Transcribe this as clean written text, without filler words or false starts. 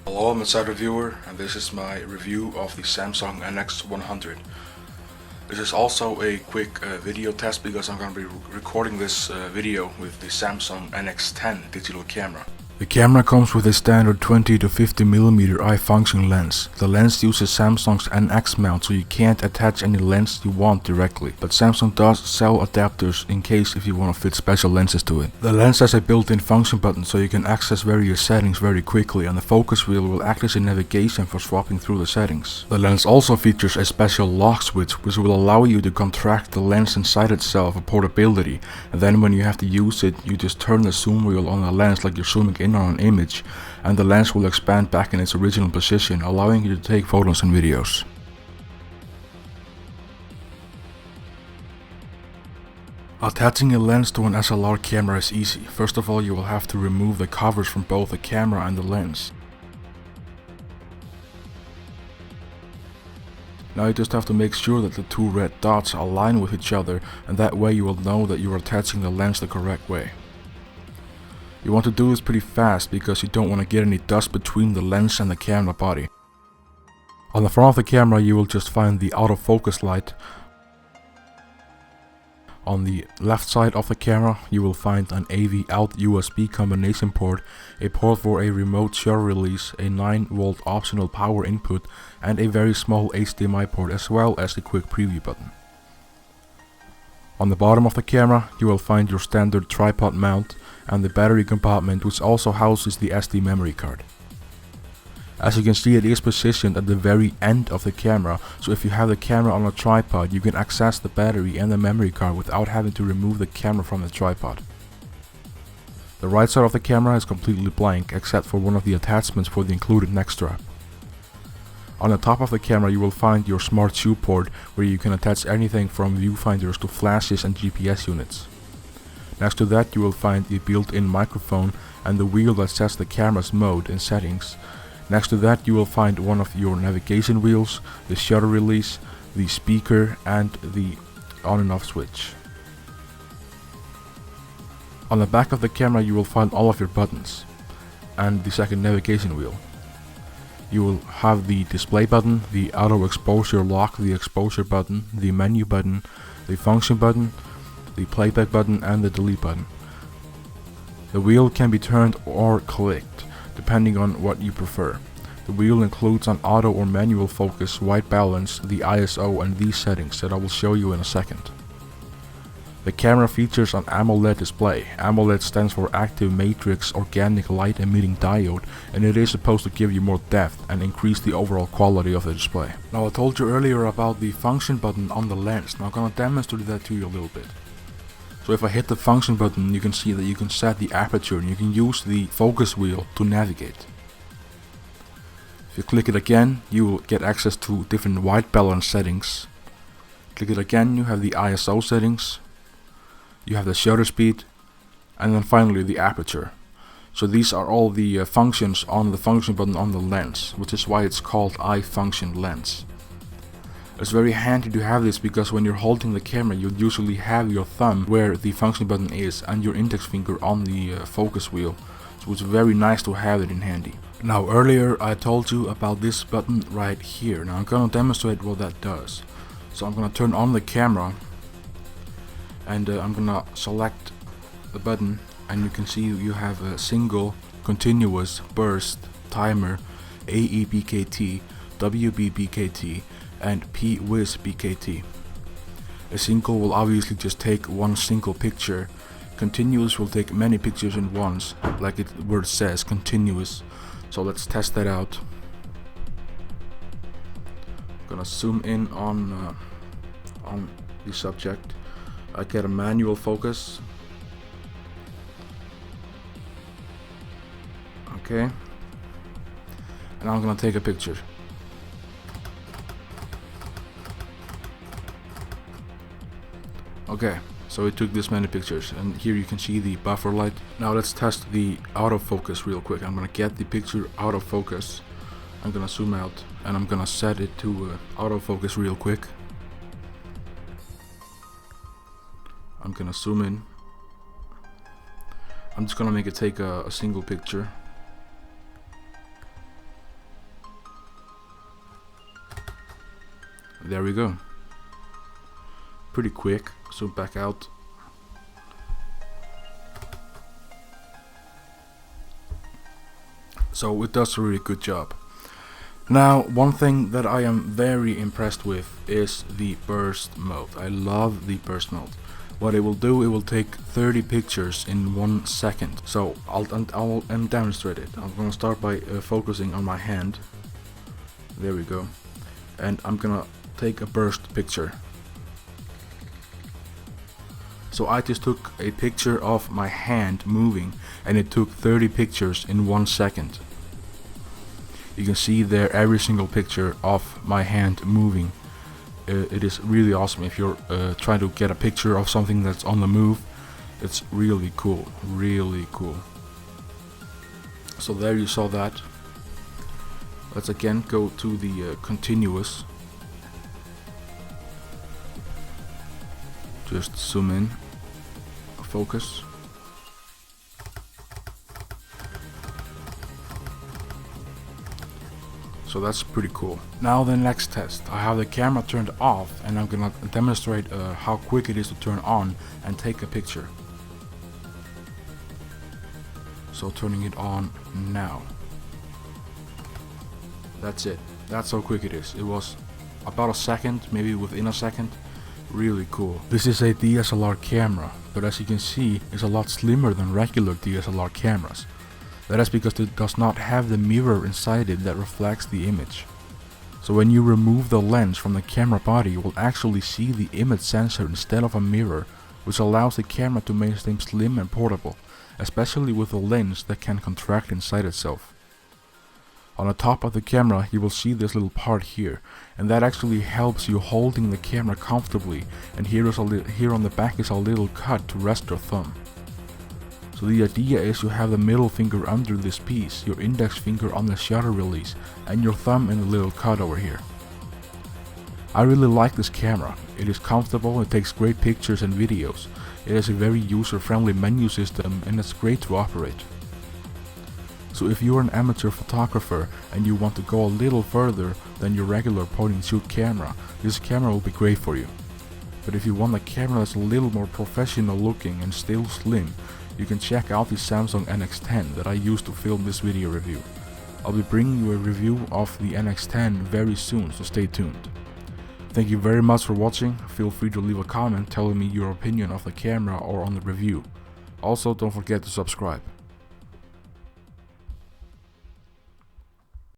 Hello, I'm a side reviewer, and this is my review of the Samsung NX100. This is also a quick video test because I'm going to be recording this video with the Samsung NX10 digital camera. The camera comes with a standard 20 to 50mm eye function lens. The lens uses Samsung's NX mount, so you can't attach any lens you want directly, but Samsung does sell adapters in case if you want to fit special lenses to it. The lens has a built-in function button so you can access various settings very quickly, and the focus wheel will act as a navigation for swapping through the settings. The lens also features a special lock switch which will allow you to contract the lens inside itself for portability, and then when you have to use it, you just turn the zoom wheel on the lens like you're zooming in on an image, and the lens will expand back in its original position, allowing you to take photos and videos. Attaching a lens to an SLR camera is easy. First of all, you will have to remove the covers from both the camera and the lens. Now you just have to make sure that the two red dots align with each other, and that way you will know that you are attaching the lens the correct way. You want to do this pretty fast because you don't want to get any dust between the lens and the camera body. On the front of the camera you will just find the autofocus light. On the left side of the camera you will find an AV out USB combination port, a port for a remote shutter release, a 9V optional power input, and a very small HDMI port, as well as the quick preview button. On the bottom of the camera you will find your standard tripod mount and the battery compartment, which also houses the SD memory card. As you can see, it is positioned at the very end of the camera, so if you have the camera on a tripod you can access the battery and the memory card without having to remove the camera from the tripod. The right side of the camera is completely blank except for one of the attachments for the included neck strap. On the top of the camera you will find your smart shoe port, where you can attach anything from viewfinders to flashes and GPS units. Next to that you will find the built-in microphone and the wheel that sets the camera's mode and settings. Next to that you will find one of your navigation wheels, the shutter release, the speaker, and the on and off switch. On the back of the camera you will find all of your buttons and the second navigation wheel. You will have the display button, the auto exposure lock, the exposure button, the menu button, the function button, the playback button, and the delete button. The wheel can be turned or clicked depending on what you prefer. The wheel includes an auto or manual focus, white balance, the ISO, and these settings that I will show you in a second. The camera features an AMOLED display. AMOLED stands for Active Matrix Organic Light Emitting Diode, and it is supposed to give you more depth and increase the overall quality of the display. Now I told you earlier about the function button on the lens. Now I'm gonna demonstrate that to you a little bit. So if I hit the function button, you can see that you can set the aperture and you can use the focus wheel to navigate. If you click it again, you will get access to different white balance settings. Click it again, you have the ISO settings, you have the shutter speed, and then finally the aperture. So these are all the functions on the function button on the lens, which is why it's called eye function lens. It's very handy to have this because when you're holding the camera you'll usually have your thumb where the function button is and your index finger on the focus wheel, so it's very nice to have it in handy. Now earlier I told you about this button right here. Now I'm gonna demonstrate what that does. So I'm gonna turn on the camera and I'm gonna select the button, and you can see you have a single, continuous, burst, timer, AEBKT, WBBKT, and P-Wiz BKT. A single will obviously just take one single picture. Continuous will take many pictures in once, like where it says continuous. So let's test that out. I'm gonna zoom in on the subject. I get a manual focus. Okay. And I'm gonna take a picture. Okay, so it took this many pictures, and here you can see the buffer light. Now let's test the autofocus real quick. I'm gonna get the picture out of focus. I'm gonna zoom out and I'm gonna set it to autofocus real quick. I'm gonna zoom in. I'm just gonna make it take a single picture. there we go. Pretty quick. Zoom back out. So it does a really good job. Now, one thing that I am very impressed with is the burst mode. I love the burst mode. What it will do, it will take 30 pictures in 1 second. So I'll demonstrate it. I'm gonna start by focusing on my hand. There we go. And I'm gonna take a burst picture. So I just took a picture of my hand moving, and it took 30 pictures in 1 second. You can see there every single picture of my hand moving. It is really awesome. If you're trying to get a picture of something that's on the move, it's really cool, really cool. So there you saw that. Let's again go to the continuous. Just zoom in, focus. So that's pretty cool. Now the next test. I have the camera turned off, and I'm gonna demonstrate how quick it is to turn on and take a picture. So turning it on now. That's it. That's how quick it is. It was about a second, maybe within a second. Really cool. This is a DSLR camera, but as you can see, it's a lot slimmer than regular DSLR cameras. That is because it does not have the mirror inside it that reflects the image. So when you remove the lens from the camera body, you will actually see the image sensor instead of a mirror, which allows the camera to make things slim and portable, especially with a lens that can contract inside itself. On the top of the camera you will see this little part here, and that actually helps you holding the camera comfortably, and here on the back is a little cut to rest your thumb. So the idea is you have the middle finger under this piece, your index finger on the shutter release, and your thumb in the little cut over here. I really like this camera. It is comfortable, it takes great pictures and videos. It has a very user-friendly menu system, and it's great to operate. So if you're an amateur photographer and you want to go a little further than your regular point and shoot camera, this camera will be great for you. But if you want a camera that's a little more professional looking and still slim, you can check out the Samsung NX100 that I used to film this video review. I'll be bringing you a review of the NX100 very soon, so stay tuned. Thank you very much for watching. Feel free to leave a comment telling me your opinion of the camera or on the review. Also, don't forget to subscribe.